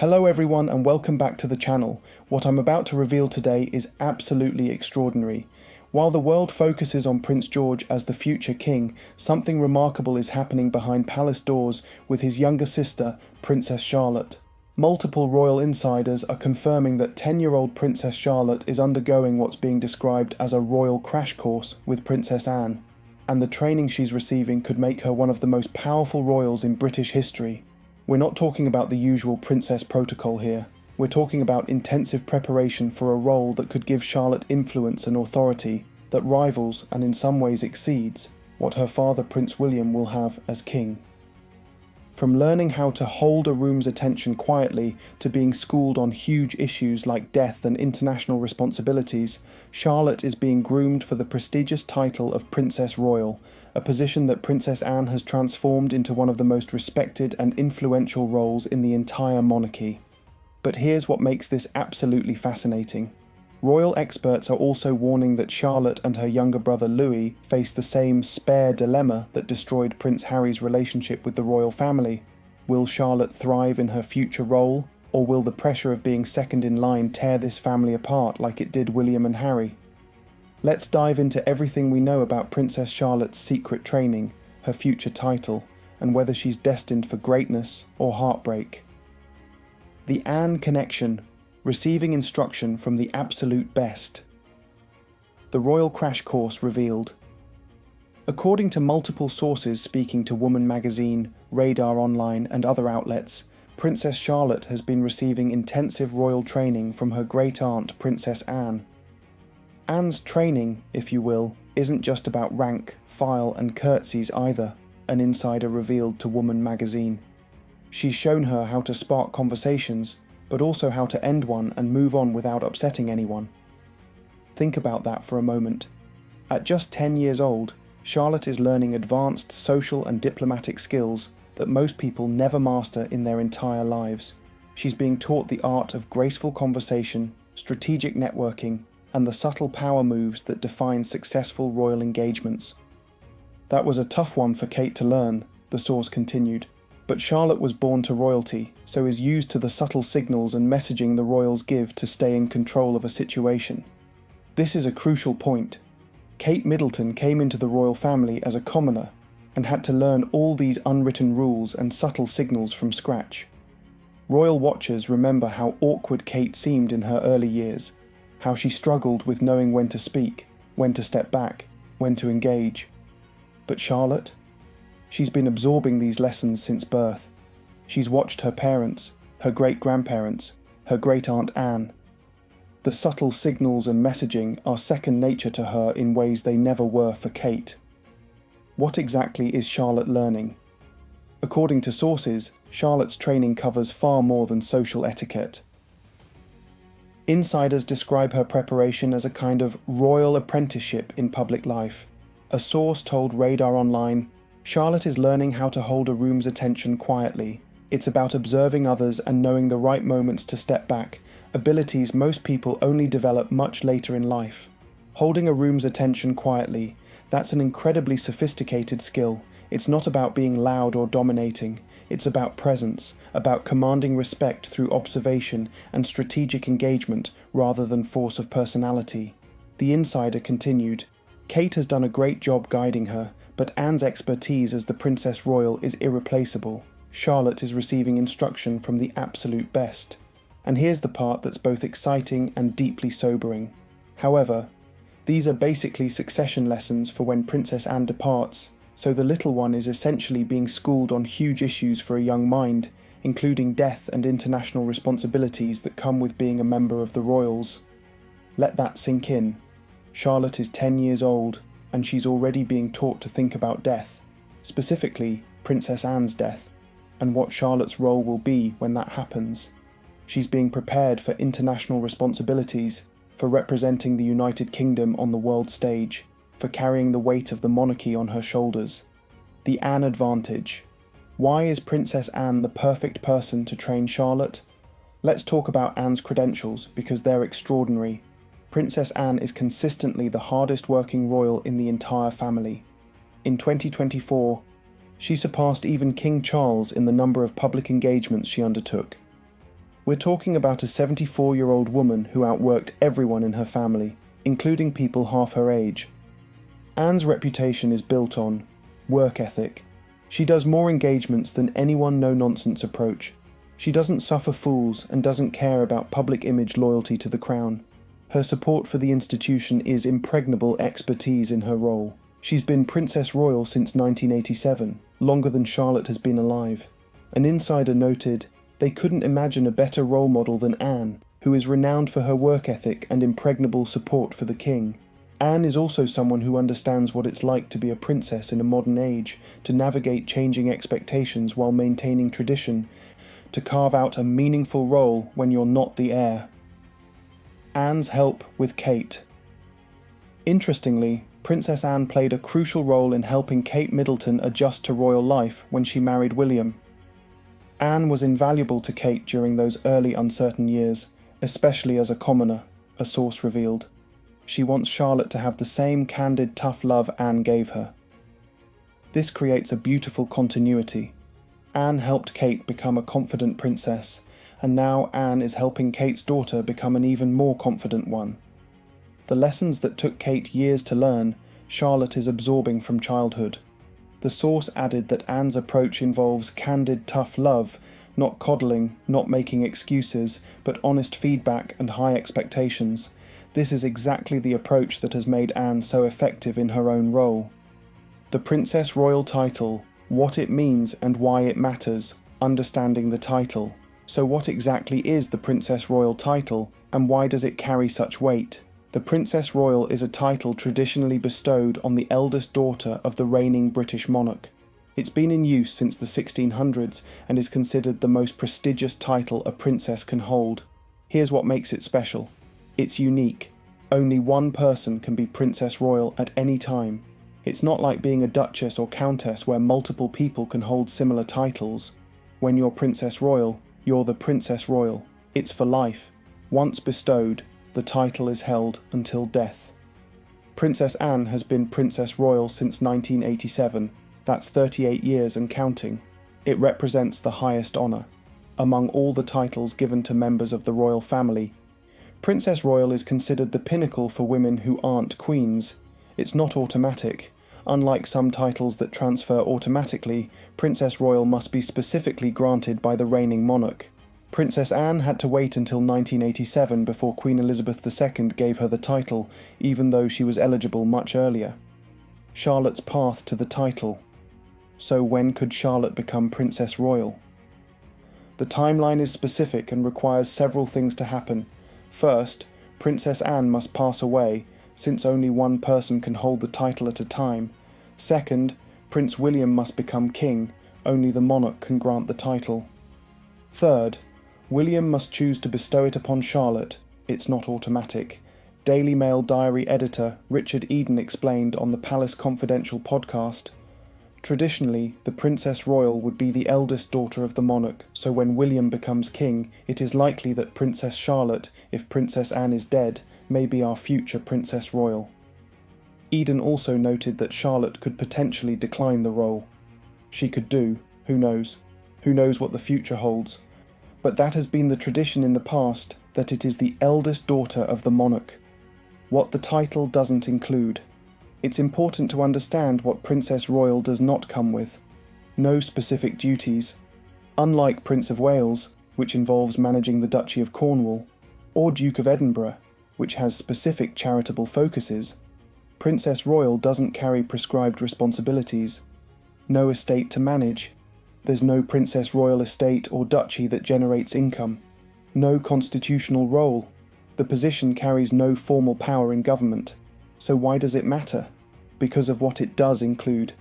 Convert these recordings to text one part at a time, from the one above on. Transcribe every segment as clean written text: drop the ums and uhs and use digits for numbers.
Hello everyone and welcome back to the channel. What I'm about to reveal today is absolutely extraordinary. While the world focuses on Prince George as the future king, something remarkable is happening behind palace doors with his younger sister, Princess Charlotte. Multiple royal insiders are confirming that 10-year-old Princess Charlotte is undergoing what's being described as a royal crash course with Princess Anne, and the training she's receiving could make her one of the most powerful royals in British history. We're not talking about the usual princess protocol here. We're talking about intensive preparation for a role that could give Charlotte influence and authority that rivals and in some ways exceeds what her father Prince William will have as king. From learning how to hold a room's attention quietly to being schooled on huge issues like death and international responsibilities, Charlotte is being groomed for the prestigious title of Princess Royal, a position that Princess Anne has transformed into one of the most respected and influential roles in the entire monarchy. But here's what makes this absolutely fascinating. Royal experts are also warning that Charlotte and her younger brother Louis face the same spare dilemma that destroyed Prince Harry's relationship with the royal family. Will Charlotte thrive in her future role, or will the pressure of being second in line tear this family apart like it did William and Harry? Let's dive into everything we know about Princess Charlotte's secret training, her future title, and whether she's destined for greatness or heartbreak. The Anne connection, receiving instruction from the absolute best. The royal crash course revealed. According to multiple sources speaking to Woman Magazine, Radar Online and other outlets, Princess Charlotte has been receiving intensive royal training from her great-aunt Princess Anne. Anne's training, if you will, isn't just about rank, file and curtsies either, an insider revealed to Woman Magazine. She's shown her how to spark conversations, but also how to end one and move on without upsetting anyone. Think about that for a moment. At just 10 years old, Charlotte is learning advanced social and diplomatic skills that most people never master in their entire lives. She's being taught the art of graceful conversation, strategic networking, and the subtle power moves that define successful royal engagements. That was a tough one for Kate to learn, the source continued. But Charlotte was born to royalty, so is used to the subtle signals and messaging the royals give to stay in control of a situation. This is a crucial point. Kate Middleton came into the royal family as a commoner and had to learn all these unwritten rules and subtle signals from scratch. Royal watchers remember how awkward Kate seemed in her early years, how she struggled with knowing when to speak, when to step back, when to engage. But Charlotte? She's been absorbing these lessons since birth. She's watched her parents, her great-grandparents, her great-aunt Anne. The subtle signals and messaging are second nature to her in ways they never were for Kate. What exactly is Charlotte learning? According to sources, Charlotte's training covers far more than social etiquette. Insiders describe her preparation as a kind of royal apprenticeship in public life. A source told Radar Online, Charlotte is learning how to hold a room's attention quietly. It's about observing others and knowing the right moments to step back, abilities most people only develop much later in life. Holding a room's attention quietly, that's an incredibly sophisticated skill. It's not about being loud or dominating. It's about presence, about commanding respect through observation and strategic engagement rather than force of personality. The insider continued, Kate has done a great job guiding her, but Anne's expertise as the Princess Royal is irreplaceable. Charlotte is receiving instruction from the absolute best. And here's the part that's both exciting and deeply sobering. However, these are basically succession lessons for when Princess Anne departs, so the little one is essentially being schooled on huge issues for a young mind, including death and international responsibilities that come with being a member of the royals. Let that sink in. Charlotte is 10 years old, and she's already being taught to think about death, specifically Princess Anne's death, and what Charlotte's role will be when that happens. She's being prepared for international responsibilities, for representing the United Kingdom on the world stage, for carrying the weight of the monarchy on her shoulders. The Anne advantage. Why is Princess Anne the perfect person to train Charlotte? Let's talk about Anne's credentials, because they're extraordinary. Princess Anne is consistently the hardest working royal in the entire family. In 2024, she surpassed even King Charles in the number of public engagements she undertook. We're talking about a 74-year-old woman who outworked everyone in her family, including people half her age. Anne's reputation is built on work ethic. She does more engagements than anyone no-nonsense approach. She doesn't suffer fools and doesn't care about public image loyalty to the crown. Her support for the institution is impregnable expertise in her role. She's been Princess Royal since 1987, longer than Charlotte has been alive. An insider noted, "They couldn't imagine a better role model than Anne, who is renowned for her work ethic and impregnable support for the king." Anne is also someone who understands what it's like to be a princess in a modern age, to navigate changing expectations while maintaining tradition, to carve out a meaningful role when you're not the heir. Anne's help with Kate. Interestingly, Princess Anne played a crucial role in helping Kate Middleton adjust to royal life when she married William. Anne was invaluable to Kate during those early uncertain years, especially as a commoner, a source revealed. She wants Charlotte to have the same candid, tough love Anne gave her. This creates a beautiful continuity. Anne helped Kate become a confident princess, and now Anne is helping Kate's daughter become an even more confident one. The lessons that took Kate years to learn, Charlotte is absorbing from childhood. The source added that Anne's approach involves candid, tough love, not coddling, not making excuses, but honest feedback and high expectations. This is exactly the approach that has made Anne so effective in her own role. The Princess Royal title, what it means and why it matters, understanding the title. So what exactly is the Princess Royal title, and why does it carry such weight? The Princess Royal is a title traditionally bestowed on the eldest daughter of the reigning British monarch. It's been in use since the 1600s and is considered the most prestigious title a princess can hold. Here's what makes it special. It's unique. Only one person can be Princess Royal at any time. It's not like being a duchess or countess where multiple people can hold similar titles. When you're Princess Royal, you're the Princess Royal. It's for life. Once bestowed, the title is held until death. Princess Anne has been Princess Royal since 1987. That's 38 years and counting. It represents the highest honour. Among all the titles given to members of the royal family, Princess Royal is considered the pinnacle for women who aren't queens. It's not automatic. Unlike some titles that transfer automatically, Princess Royal must be specifically granted by the reigning monarch. Princess Anne had to wait until 1987 before Queen Elizabeth II gave her the title, even though she was eligible much earlier. Charlotte's path to the title. So when could Charlotte become Princess Royal? The timeline is specific and requires several things to happen. First, Princess Anne must pass away, since only one person can hold the title at a time. Second, Prince William must become king, only the monarch can grant the title. Third, William must choose to bestow it upon Charlotte. It's not automatic. Daily Mail diary editor Richard Eden explained on the Palace Confidential podcast, "Traditionally, the Princess Royal would be the eldest daughter of the monarch, so when William becomes king, it is likely that Princess Charlotte, if Princess Anne is dead, may be our future Princess Royal." Eden also noted that Charlotte could potentially decline the role. She could do, who knows? Who knows what the future holds? But that has been the tradition in the past, that it is the eldest daughter of the monarch. What the title doesn't include. It's important to understand what Princess Royal does not come with. No specific duties. Unlike Prince of Wales, which involves managing the Duchy of Cornwall, or Duke of Edinburgh, which has specific charitable focuses, Princess Royal doesn't carry prescribed responsibilities. No estate to manage. There's no Princess Royal estate or duchy that generates income. No constitutional role. The position carries no formal power in government. So why does it matter? Because of what it does include.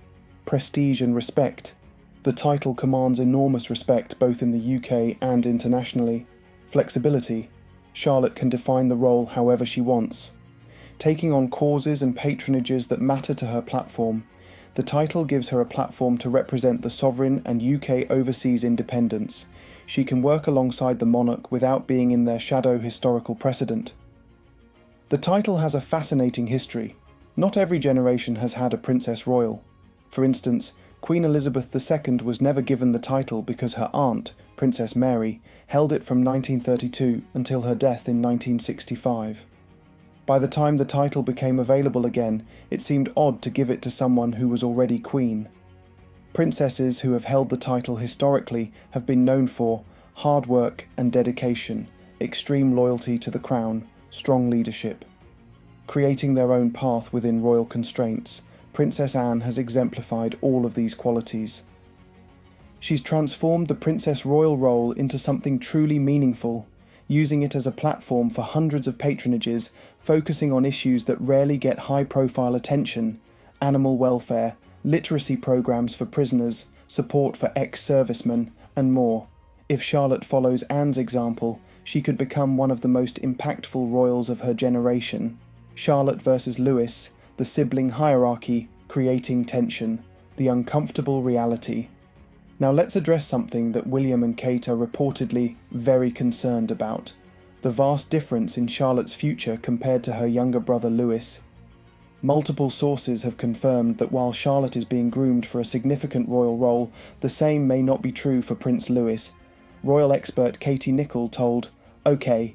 Prestige and respect. The title commands enormous respect both in the UK and internationally. Flexibility. Charlotte can define the role however she wants. Taking on causes and patronages that matter to her platform. The title gives her a platform to represent the sovereign and UK overseas independence. She can work alongside the monarch without being in their shadow historical precedent. The title has a fascinating history. Not every generation has had a Princess Royal. For instance, Queen Elizabeth II was never given the title because her aunt, Princess Mary, held it from 1932 until her death in 1965. By the time the title became available again, it seemed odd to give it to someone who was already queen. Princesses who have held the title historically have been known for hard work and dedication, extreme loyalty to the crown, strong leadership. Creating their own path within royal constraints, Princess Anne has exemplified all of these qualities. She's transformed the Princess Royal role into something truly meaningful, using it as a platform for hundreds of patronages, focusing on issues that rarely get high-profile attention: animal welfare, literacy programs for prisoners, support for ex-servicemen, and more. If Charlotte follows Anne's example, she could become one of the most impactful royals of her generation. Charlotte versus Louis, the sibling hierarchy, creating tension, the uncomfortable reality. Now let's address something that William and Kate are reportedly very concerned about: the vast difference in Charlotte's future compared to her younger brother Louis. Multiple sources have confirmed that while Charlotte is being groomed for a significant royal role, the same may not be true for Prince Louis. Royal expert Katie Nicholl told OK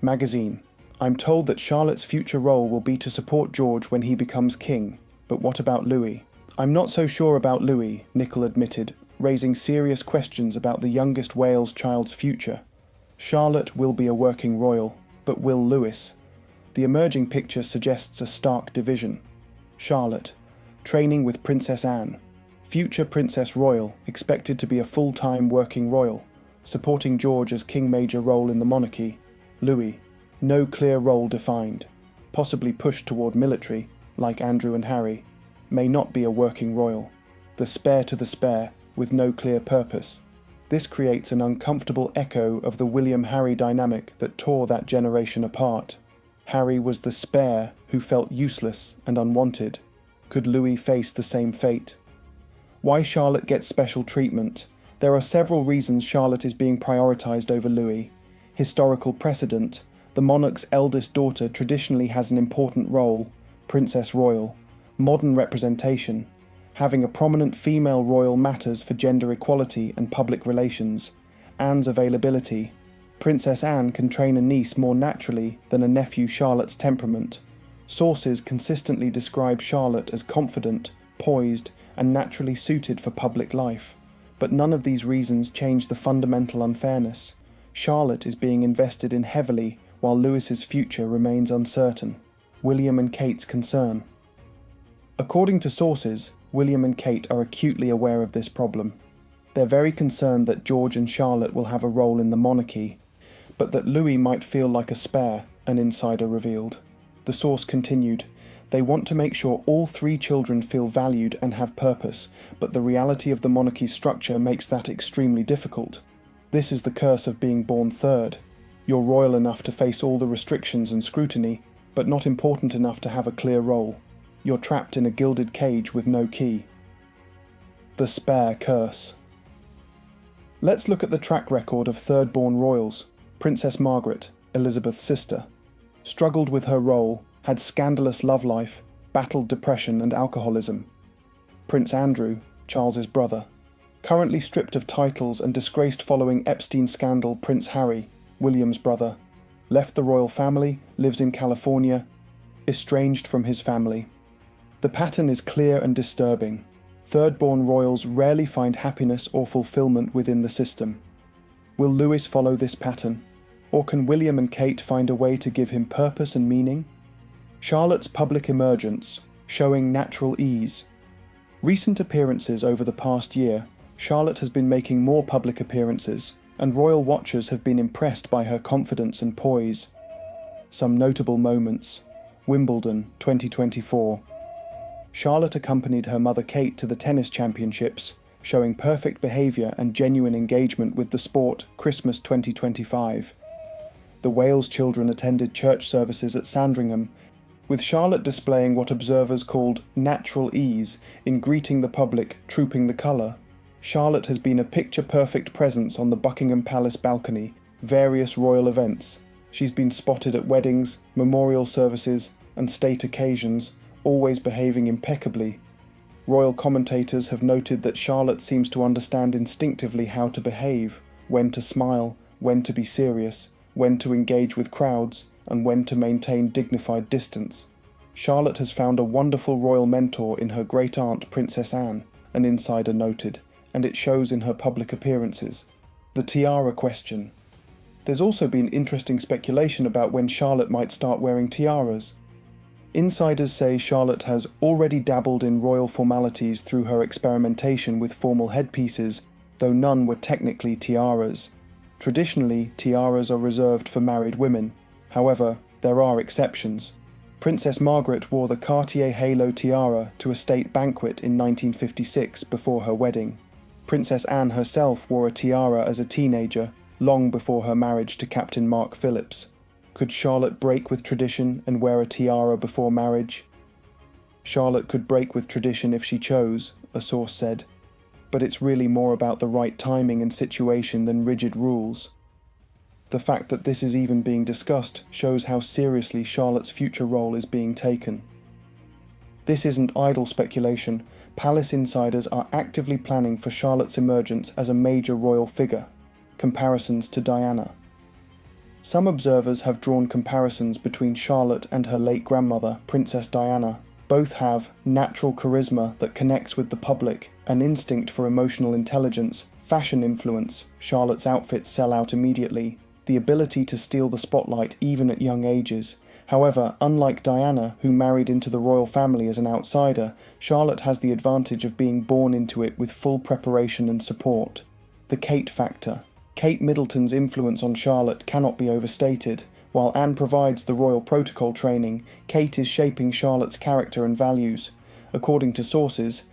magazine, "I'm told that Charlotte's future role will be to support George when he becomes king, but what about Louis?" "I'm not so sure about Louis," Nicholl admitted, raising serious questions about the youngest Wales child's future. Charlotte will be a working royal, but will Louis? The emerging picture suggests a stark division. Charlotte, training with Princess Anne. Future Princess Royal, expected to be a full-time working royal, supporting George as King Major role in the monarchy. Louis, no clear role defined, possibly pushed toward military, like Andrew and Harry, may not be a working royal. The spare to the spare, with no clear purpose. This creates an uncomfortable echo of the William-Harry dynamic that tore that generation apart. Harry was the spare who felt useless and unwanted. Could Louis face the same fate? Why Charlotte gets special treatment? There are several reasons Charlotte is being prioritised over Louis. Historical precedent. The monarch's eldest daughter traditionally has an important role, Princess Royal. Modern representation. Having a prominent female royal matters for gender equality and public relations. Anne's availability. Princess Anne can train a niece more naturally than a nephew Charlotte's temperament. Sources consistently describe Charlotte as confident, poised, and naturally suited for public life. But none of these reasons change the fundamental unfairness. Charlotte is being invested in heavily while Louis's future remains uncertain. William and Kate's concern. According to sources, William and Kate are acutely aware of this problem. They're very concerned that George and Charlotte will have a role in the monarchy, but that Louis might feel like a spare, an insider revealed. The source continued, "They want to make sure all three children feel valued and have purpose, but the reality of the monarchy's structure makes that extremely difficult. This is the curse of being born third. You're royal enough to face all the restrictions and scrutiny, but not important enough to have a clear role. You're trapped in a gilded cage with no key." The spare curse. Let's look at the track record of third-born royals. Princess Margaret, Elizabeth's sister, struggled with her role, had scandalous love life, battled depression and alcoholism. Prince Andrew, Charles's brother, currently stripped of titles and disgraced following Epstein scandal. Prince Harry, William's brother, left the royal family, lives in California, estranged from his family. The pattern is clear and disturbing. Third-born royals rarely find happiness or fulfillment within the system. Will Louis follow this pattern? Or can William and Kate find a way to give him purpose and meaning? Charlotte's public emergence, showing natural ease. Recent appearances over the past year, Charlotte has been making more public appearances, and royal watchers have been impressed by her confidence and poise. Some notable moments. Wimbledon, 2024. Charlotte accompanied her mother Kate to the tennis championships, showing perfect behaviour and genuine engagement with the sport. Christmas 2025. The Wales children attended church services at Sandringham, with Charlotte displaying what observers called natural ease in greeting the public, trooping the colour. Charlotte has been a picture-perfect presence on the Buckingham Palace balcony, various royal events. She's been spotted at weddings, memorial services, and state occasions, always behaving impeccably. Royal commentators have noted that Charlotte seems to understand instinctively how to behave, when to smile, when to be serious, when to engage with crowds, and when to maintain dignified distance. Charlotte has found a wonderful royal mentor in her great-aunt Princess Anne, an insider noted, and it shows in her public appearances. The tiara question. There's also been interesting speculation about when Charlotte might start wearing tiaras. Insiders say Charlotte has already dabbled in royal formalities through her experimentation with formal headpieces, though none were technically tiaras. Traditionally, tiaras are reserved for married women. However, there are exceptions. Princess Margaret wore the Cartier halo tiara to a state banquet in 1956 before her wedding. Princess Anne herself wore a tiara as a teenager, long before her marriage to Captain Mark Phillips. Could Charlotte break with tradition and wear a tiara before marriage? Charlotte could break with tradition if she chose, a source said, but it's really more about the right timing and situation than rigid rules. The fact that this is even being discussed shows how seriously Charlotte's future role is being taken. This isn't idle speculation. Palace insiders are actively planning for Charlotte's emergence as a major royal figure. Comparisons to Diana. Some observers have drawn comparisons between Charlotte and her late grandmother, Princess Diana. Both have natural charisma that connects with the public, an instinct for emotional intelligence, fashion influence, Charlotte's outfits sell out immediately, the ability to steal the spotlight even at young ages. However, unlike Diana, who married into the royal family as an outsider, Charlotte has the advantage of being born into it with full preparation and support. The Kate factor. Kate Middleton's influence on Charlotte cannot be overstated. While Anne provides the royal protocol training, Kate is shaping Charlotte's character and values. According to sources,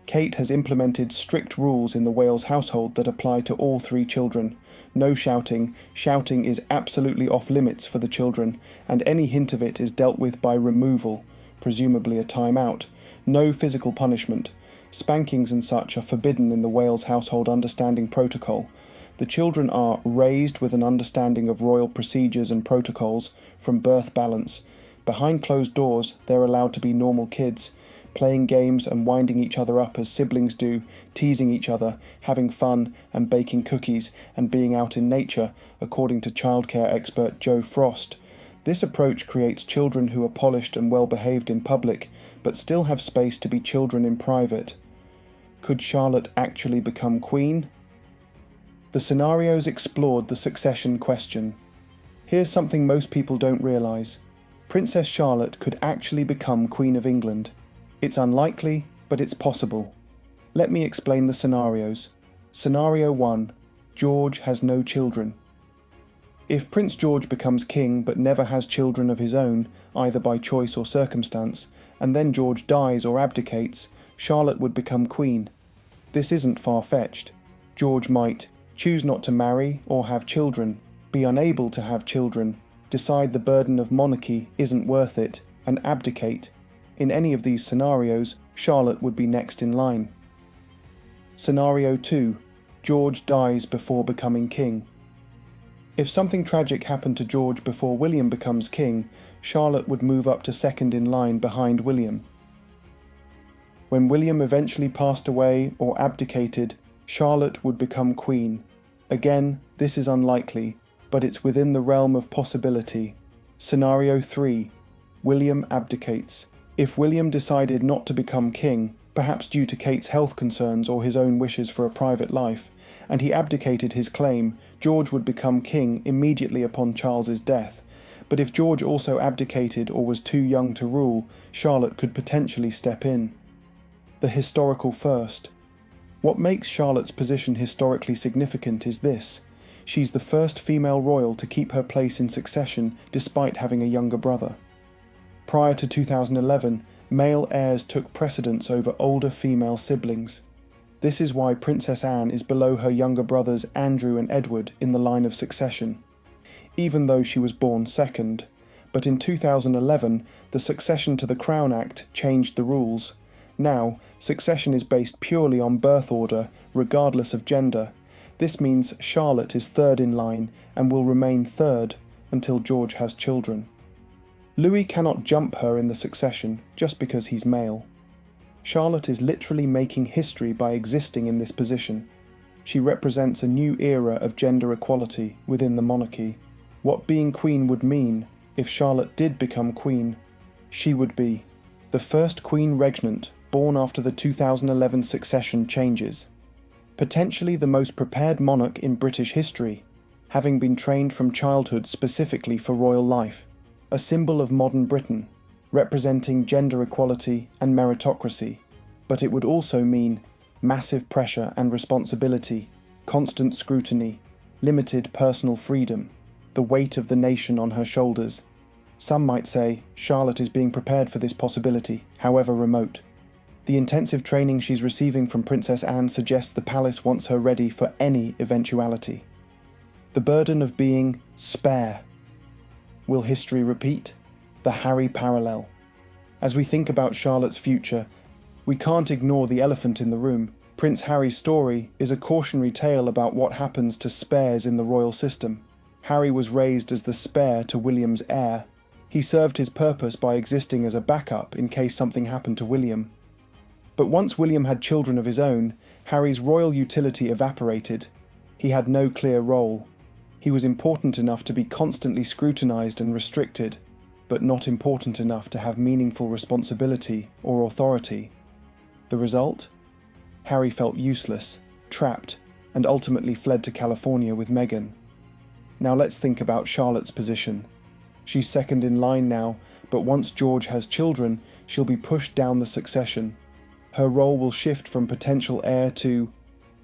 Kate has implemented strict rules in the Wales household that apply to all three children. No shouting. Shouting is absolutely off limits for the children, and any hint of it is dealt with by removal, presumably a time-out. No physical punishment. Spankings and such are forbidden in the Wales household understanding protocol. The children are raised with an understanding of royal procedures and protocols from birth balance. Behind closed doors, they're allowed to be normal kids, playing games and winding each other up as siblings do, teasing each other, having fun and baking cookies and being out in nature, according to childcare expert Joe Frost. This approach creates children who are polished and well behaved in public, but still have space to be children in private. Could Charlotte actually become queen? The scenarios explored the succession question. Here's something most people don't realise. Princess Charlotte could actually become Queen of England. It's unlikely, but it's possible. Let me explain the scenarios. Scenario 1. George has no children. If Prince George becomes king but never has children of his own, either by choice or circumstance, and then George dies or abdicates, Charlotte would become queen. This isn't far-fetched. George might choose not to marry or have children, be unable to have children, decide the burden of monarchy isn't worth it, and abdicate. In any of these scenarios, Charlotte would be next in line. Scenario 2. George dies before becoming king. If something tragic happened to George before William becomes king, Charlotte would move up to second in line behind William. When William eventually passed away or abdicated, Charlotte would become queen. Again, this is unlikely, but it's within the realm of possibility. Scenario 3. William abdicates. If William decided not to become king, perhaps due to Kate's health concerns or his own wishes for a private life, and he abdicated his claim, George would become king immediately upon Charles's death. But if George also abdicated or was too young to rule, Charlotte could potentially step in. The historical first. What makes Charlotte's position historically significant is this: she's the first female royal to keep her place in succession despite having a younger brother. Prior to 2011, male heirs took precedence over older female siblings. This is why Princess Anne is below her younger brothers Andrew and Edward in the line of succession, even though she was born second. But in 2011, the Succession to the Crown Act changed the rules. Now, succession is based purely on birth order, regardless of gender. This means Charlotte is third in line and will remain third until George has children. Louis cannot jump her in the succession just because he's male. Charlotte is literally making history by existing in this position. She represents a new era of gender equality within the monarchy. What being queen would mean if Charlotte did become queen. She would be the first queen regnant born after the 2011 succession changes, potentially the most prepared monarch in British history, having been trained from childhood specifically for royal life, a symbol of modern Britain, representing gender equality and meritocracy, but it would also mean massive pressure and responsibility, constant scrutiny, limited personal freedom, the weight of the nation on her shoulders. Some might say Charlotte is being prepared for this possibility, however remote. The intensive training she's receiving from Princess Anne suggests the palace wants her ready for any eventuality. The burden of being spare. Will history repeat? The Harry parallel. As we think about Charlotte's future, we can't ignore the elephant in the room. Prince Harry's story is a cautionary tale about what happens to spares in the royal system. Harry was raised as the spare to William's heir. He served his purpose by existing as a backup in case something happened to William. But once William had children of his own, Harry's royal utility evaporated. He had no clear role. He was important enough to be constantly scrutinised and restricted, but not important enough to have meaningful responsibility or authority. The result? Harry felt useless, trapped, and ultimately fled to California with Meghan. Now let's think about Charlotte's position. She's second in line now, but once George has children, she'll be pushed down the succession. Her role will shift from potential heir to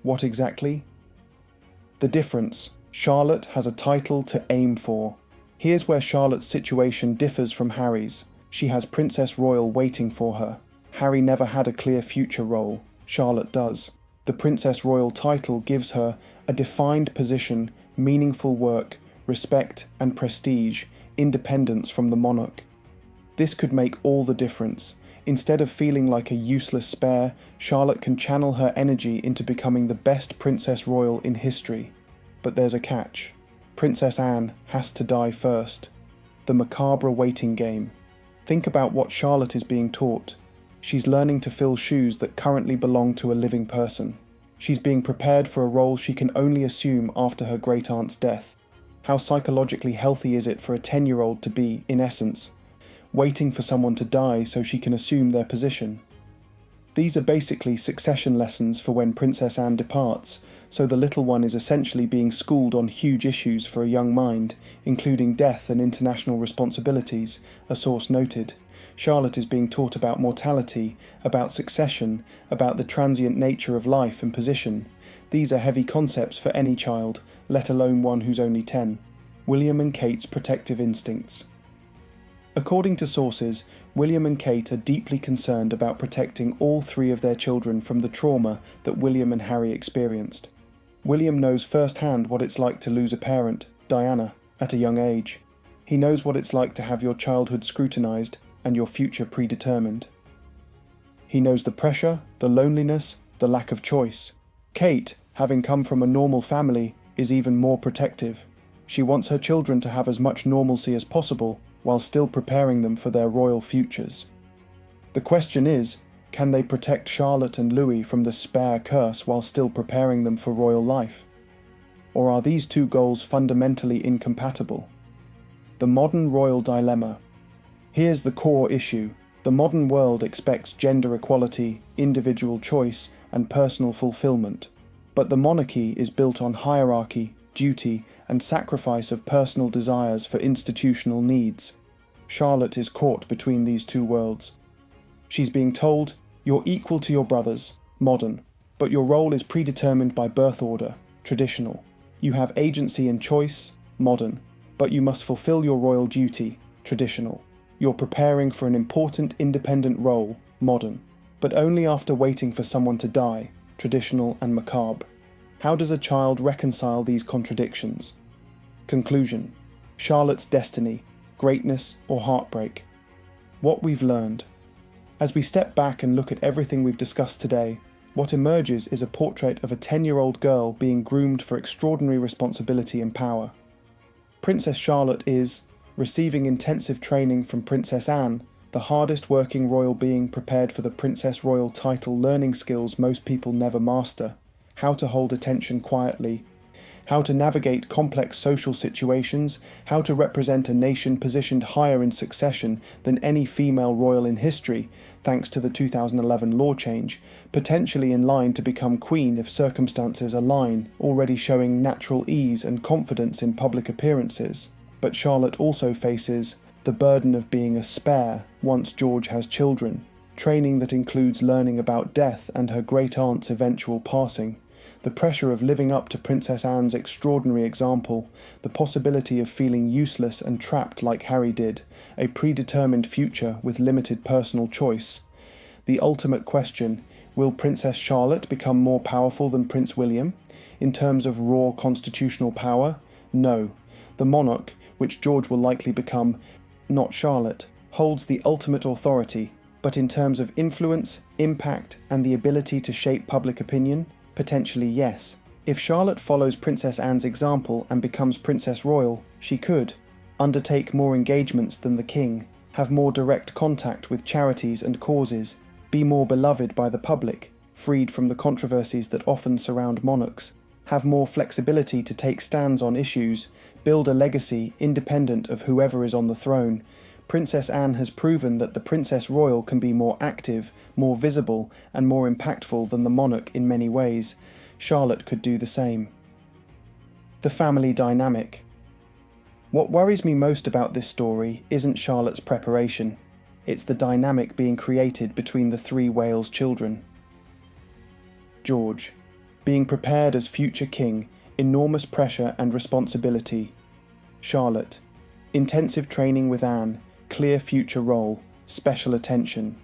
what exactly? The difference: Charlotte has a title to aim for. Here's where Charlotte's situation differs from Harry's. She has Princess Royal waiting for her. Harry never had a clear future role. Charlotte does. The Princess Royal title gives her a defined position, meaningful work, respect and prestige, independence from the monarch. This could make all the difference. Instead of feeling like a useless spare, Charlotte can channel her energy into becoming the best Princess Royal in history. But there's a catch. Princess Anne has to die first. The macabre waiting game. Think about what Charlotte is being taught. She's learning to fill shoes that currently belong to a living person. She's being prepared for a role she can only assume after her great-aunt's death. How psychologically healthy is it for a 10-year-old to be, in essence, waiting for someone to die so she can assume their position? These are basically succession lessons for when Princess Anne departs, so the little one is essentially being schooled on huge issues for a young mind, including death and international responsibilities, a source noted. Charlotte is being taught about mortality, about succession, about the transient nature of life and position. These are heavy concepts for any child, let alone one who's only 10. William and Kate's protective instincts. According to sources, William and Kate are deeply concerned about protecting all three of their children from the trauma that William and Harry experienced. William knows firsthand what it's like to lose a parent, Diana, at a young age. He knows what it's like to have your childhood scrutinised and your future predetermined. He knows the pressure, the loneliness, the lack of choice. Kate, having come from a normal family, is even more protective. She wants her children to have as much normalcy as possible while still preparing them for their royal futures. The question is, can they protect Charlotte and Louis from the spare curse while still preparing them for royal life? Or are these two goals fundamentally incompatible? The modern royal dilemma. Here's the core issue. The modern world expects gender equality, individual choice, and personal fulfillment. But the monarchy is built on hierarchy, duty, and sacrifice of personal desires for institutional needs. Charlotte is caught between these two worlds. She's being told, you're equal to your brothers, modern, but your role is predetermined by birth order, traditional. You have agency and choice, modern, but you must fulfill your royal duty, traditional. You're preparing for an important independent role, modern, but only after waiting for someone to die, traditional and macabre. How does a child reconcile these contradictions? Conclusion: Charlotte's destiny, greatness or heartbreak. What we've learned. As we step back and look at everything we've discussed today, what emerges is a portrait of a 10-year-old girl being groomed for extraordinary responsibility and power. Princess Charlotte is receiving intensive training from Princess Anne, the hardest working royal being prepared for the Princess Royal title, learning skills most people never master: how to hold attention quietly, how to navigate complex social situations, how to represent a nation positioned higher in succession than any female royal in history, thanks to the 2011 law change, potentially in line to become queen if circumstances align, already showing natural ease and confidence in public appearances. But Charlotte also faces the burden of being a spare once George has children, training that includes learning about death and her great-aunt's eventual passing, the pressure of living up to Princess Anne's extraordinary example, the possibility of feeling useless and trapped like Harry did, a predetermined future with limited personal choice. The ultimate question: will Princess Charlotte become more powerful than Prince William? In terms of raw constitutional power, no. The monarch, which George will likely become, not Charlotte, holds the ultimate authority, but in terms of influence, impact, and the ability to shape public opinion, potentially yes. If Charlotte follows Princess Anne's example and becomes Princess Royal, she could undertake more engagements than the king, have more direct contact with charities and causes, be more beloved by the public, freed from the controversies that often surround monarchs, have more flexibility to take stands on issues, build a legacy independent of whoever is on the throne. Princess Anne has proven that the Princess Royal can be more active, more visible, and more impactful than the monarch in many ways. Charlotte could do the same. The family dynamic. What worries me most about this story isn't Charlotte's preparation. It's the dynamic being created between the three Wales children. George. Being prepared as future king, enormous pressure and responsibility. Charlotte. Intensive training with Anne, clear future role, special attention.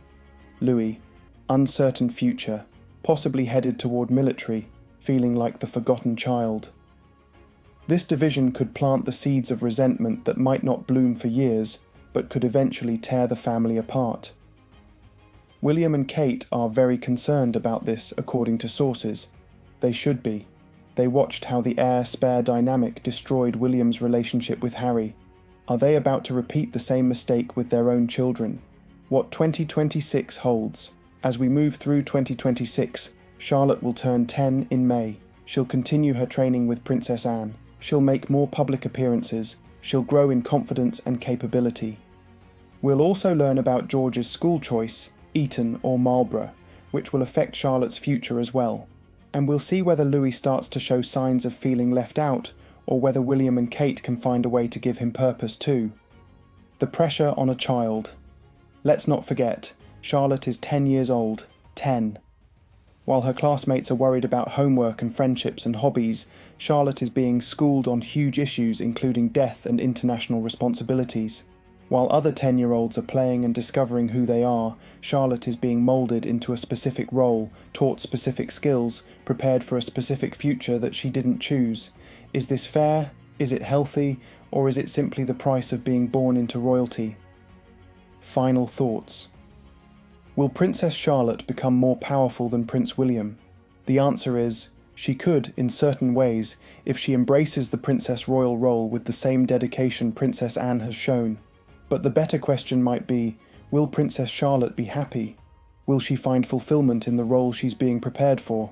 Louis. Uncertain future, possibly headed toward military, feeling like the forgotten child. This division could plant the seeds of resentment that might not bloom for years, but could eventually tear the family apart. William and Kate are very concerned about this, according to sources. They should be. They watched how the heir-spare dynamic destroyed William's relationship with Harry. Are they about to repeat the same mistake with their own children? What 2026 holds. As we move through 2026, Charlotte will turn 10 in May. She'll continue her training with Princess Anne. She'll make more public appearances. She'll grow in confidence and capability. We'll also learn about George's school choice, Eton or Marlborough, which will affect Charlotte's future as well. And we'll see whether Louis starts to show signs of feeling left out, or whether William and Kate can find a way to give him purpose too. The pressure on a child. Let's not forget, Charlotte is 10 years old. 10. While her classmates are worried about homework and friendships and hobbies, Charlotte is being schooled on huge issues including death and international responsibilities. While other 10-year-olds are playing and discovering who they are, Charlotte is being moulded into a specific role, taught specific skills, prepared for a specific future that she didn't choose. Is this fair? Is it healthy? Or is it simply the price of being born into royalty? Final thoughts. Will Princess Charlotte become more powerful than Prince William? The answer is, she could in certain ways if she embraces the Princess Royal role with the same dedication Princess Anne has shown. But the better question might be, will Princess Charlotte be happy? Will she find fulfillment in the role she's being prepared for?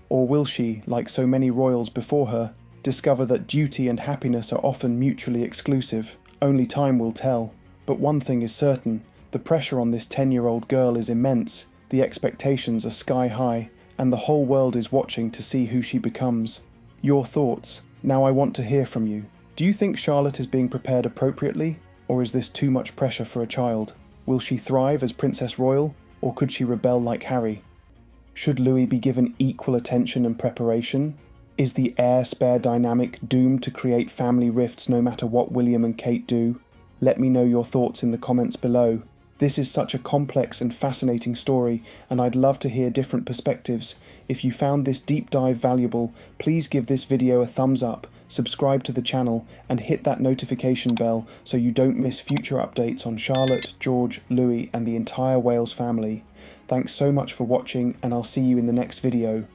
Or will she, like so many royals before her, discover that duty and happiness are often mutually exclusive? Only time will tell. But one thing is certain, the pressure on this 10-year-old girl is immense, the expectations are sky high, and the whole world is watching to see who she becomes. Your thoughts. Now I want to hear from you. Do you think Charlotte is being prepared appropriately? Or is this too much pressure for a child? Will she thrive as Princess Royal, or could she rebel like Harry? Should Louis be given equal attention and preparation? Is the heir-spare dynamic doomed to create family rifts no matter what William and Kate do? Let me know your thoughts in the comments below. This is such a complex and fascinating story, and I'd love to hear different perspectives. If you found this deep dive valuable, please give this video a thumbs up, subscribe to the channel, and hit that notification bell so you don't miss future updates on Charlotte, George, Louis, and the entire Wales family. Thanks so much for watching, and I'll see you in the next video.